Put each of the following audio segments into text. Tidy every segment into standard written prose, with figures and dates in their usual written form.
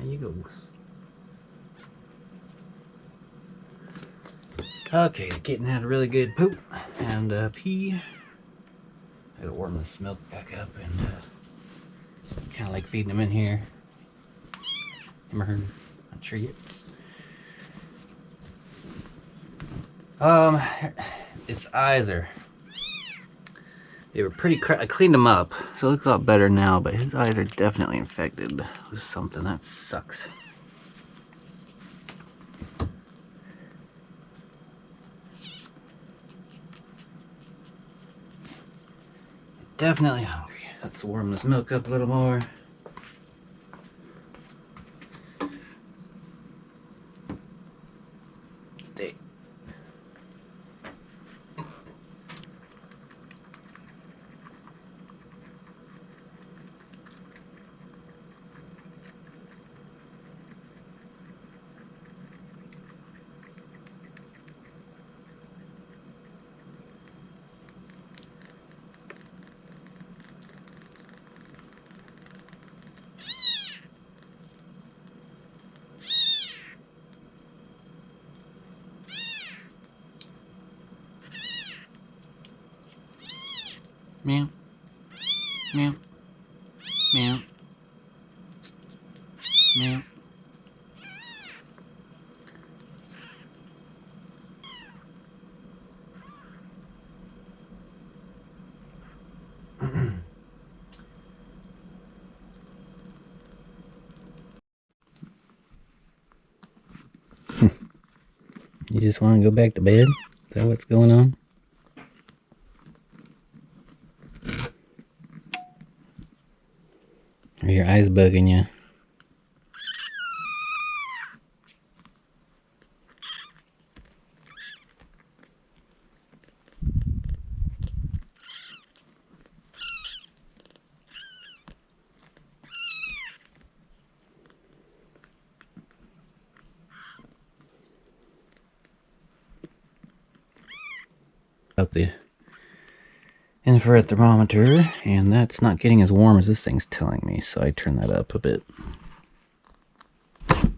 There you go. Okay, the kitten had a really good poop and pee. I gotta warm this milk back up and kind of like feeding him in here. Not sure yet. Its eyes they were pretty I cleaned them up, so it looks a lot better now, but his eyes are definitely infected with something. That sucks. Definitely hungry. Let's warm this milk up a little more. Stay. Meow. Meow. Meow. Meow. You just want to go back to bed? Is that what's going on? Or your eyes bugging you? Out the infrared thermometer, and that's not getting as warm as this thing's telling me, so I turn that up a bit. I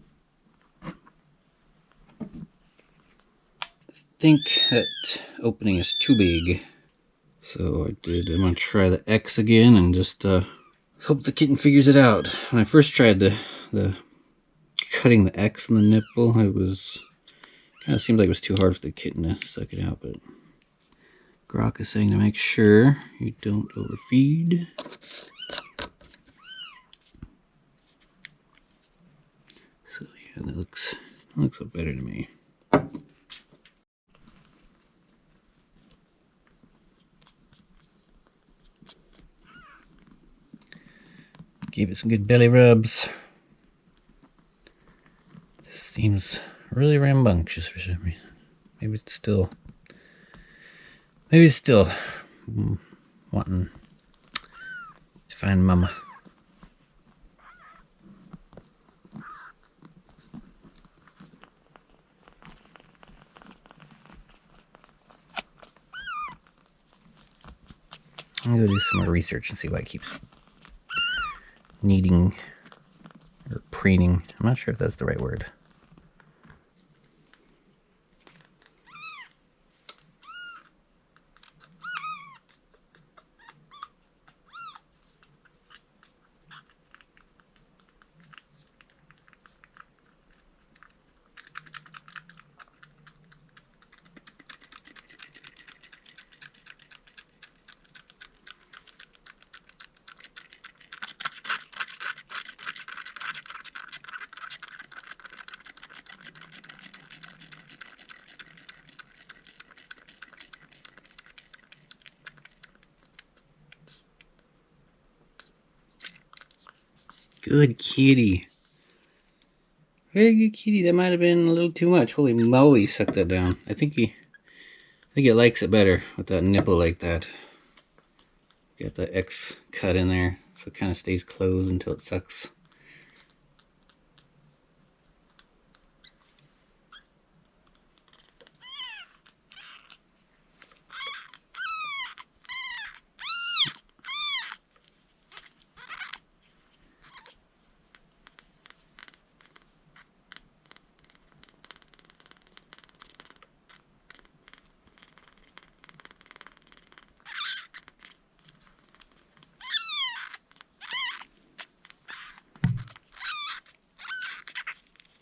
think that opening is too big, so I'm going to try the X again and just hope the kitten figures it out. When I first tried the cutting the X on the nipple, it was kind of seemed like it was too hard for the kitten to suck it out, but Grok is saying to make sure you don't overfeed. So yeah, that looks a better to me. Gave it some good belly rubs. This seems really rambunctious for some reason. Maybe it's still wanting to find mama. I'm gonna go do some more research and see why it keeps needing or preening. I'm not sure if that's the right word. Good kitty. Very good kitty. That might have been a little too much. Holy moly, suck that down. I think it likes it better with that nipple like that. Got the X cut in there, so it kind of stays closed until it sucks.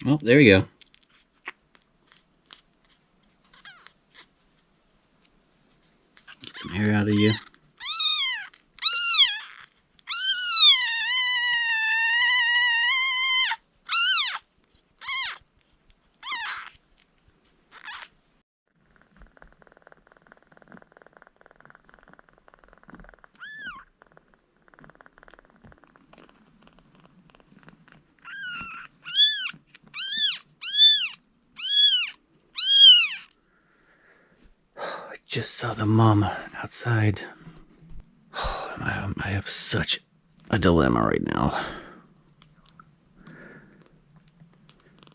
Oh, there you go. Get some air out of you. I just saw the mama outside. I have such a dilemma right now.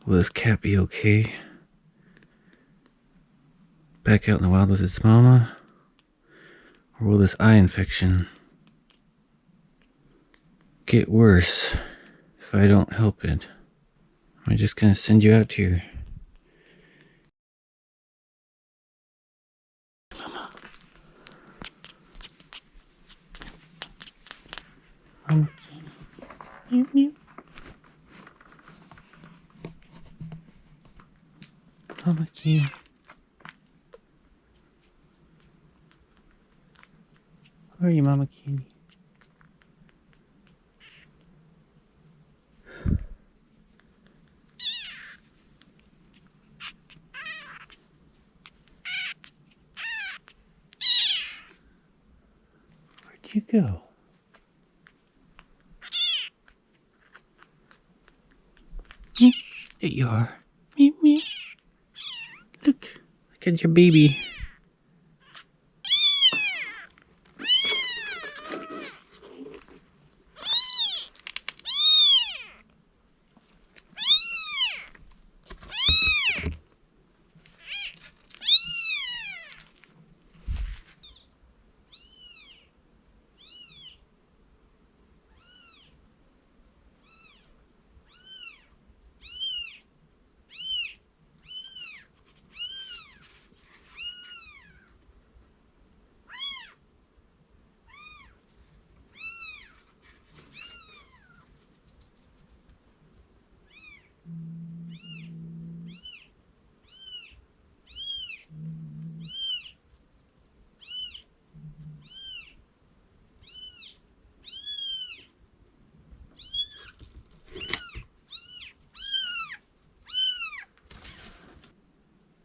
Will this cat be okay? Back out in the wild with its mama? Or will this eye infection get worse if I don't help it? Am I just gonna send you out to your mama? Mama kitty. Meow meow. Mama kitty. Where are you, Mama kitty? Where'd you go? There you are. Meow meow. Look at your baby.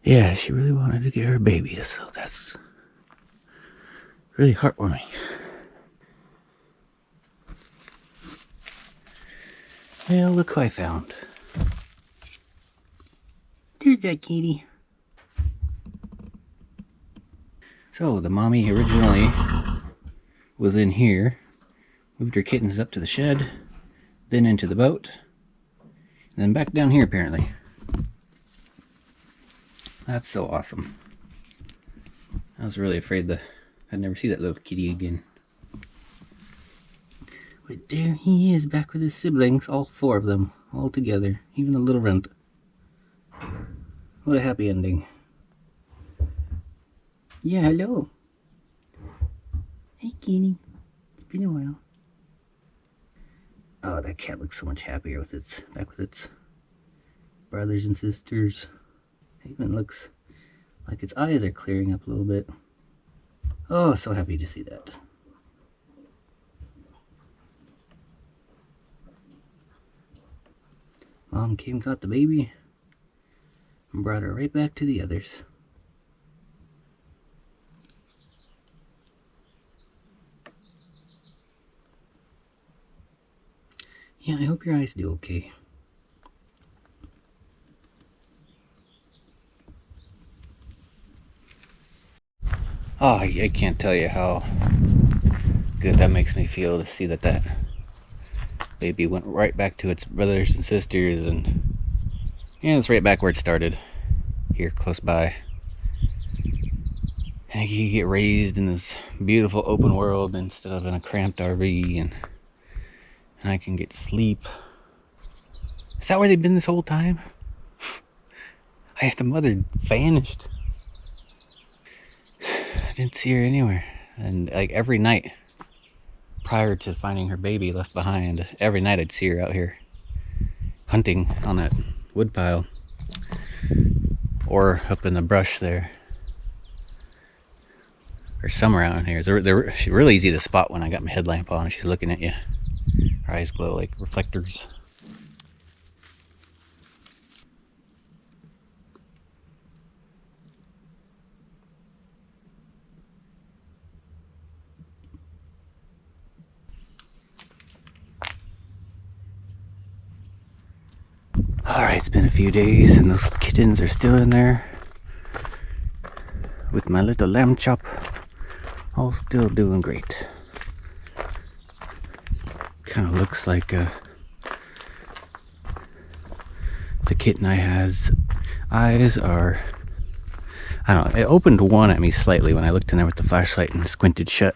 Yeah, she really wanted to get her baby, so that's really heartwarming. Well, look who I found. There's that kitty. So, the mommy originally was in here, moved her kittens up to the shed, then into the boat, and then back down here apparently. That's so awesome. I was really afraid that I'd never see that little kitty again. But there he is, back with his siblings, all four of them, all together, even the little runt. What a happy ending. Yeah, hello. Hey, kitty. It's been a while. Oh, that cat looks so much happier with its back with its brothers and sisters. It even looks like its eyes are clearing up a little bit. Oh, so happy to see that. Mom came, got the baby, and brought her right back to the others. Yeah, I hope your eyes do okay. Oh, I can't tell you how good that makes me feel to see that baby went right back to its brothers and sisters, and yeah, it's right back where it started, here close by. And I can get raised in this beautiful open world instead of in a cramped RV, and I can get sleep. Is that where they've been this whole time? The mother vanished. I didn't see her anywhere. And like every night prior to finding her baby left behind, every night I'd see her out here hunting on that wood pile. Or up in the brush there. Or somewhere around here. She's really easy to spot when I got my headlamp on and she's looking at you. Her eyes glow like reflectors. Alright, it's been a few days and those kittens are still in there with my little lamb chop, all still doing great. Kind of looks like the kitten I had's eyes are, I don't know, it opened one at me slightly when I looked in there with the flashlight and squinted shut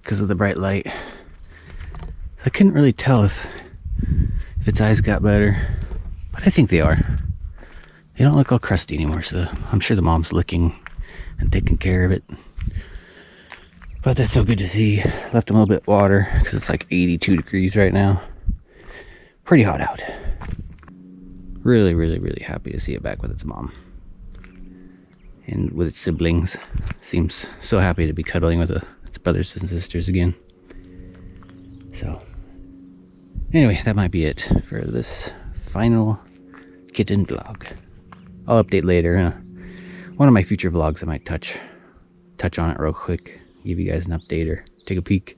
because of the bright light. So I couldn't really tell if its eyes got better, but I think they are. They don't look all crusty anymore, so I'm sure the mom's licking and taking care of it. But that's so good to see. Left them a little bit of water because it's like 82 degrees right now. Pretty hot out. Really, really, really happy to see it back with its mom and with its siblings. Seems so happy to be cuddling with its brothers and sisters again. So anyway, that might be it for this final kitten vlog. I'll update later. One of my future vlogs I might touch on it real quick, give you guys an update or take a peek.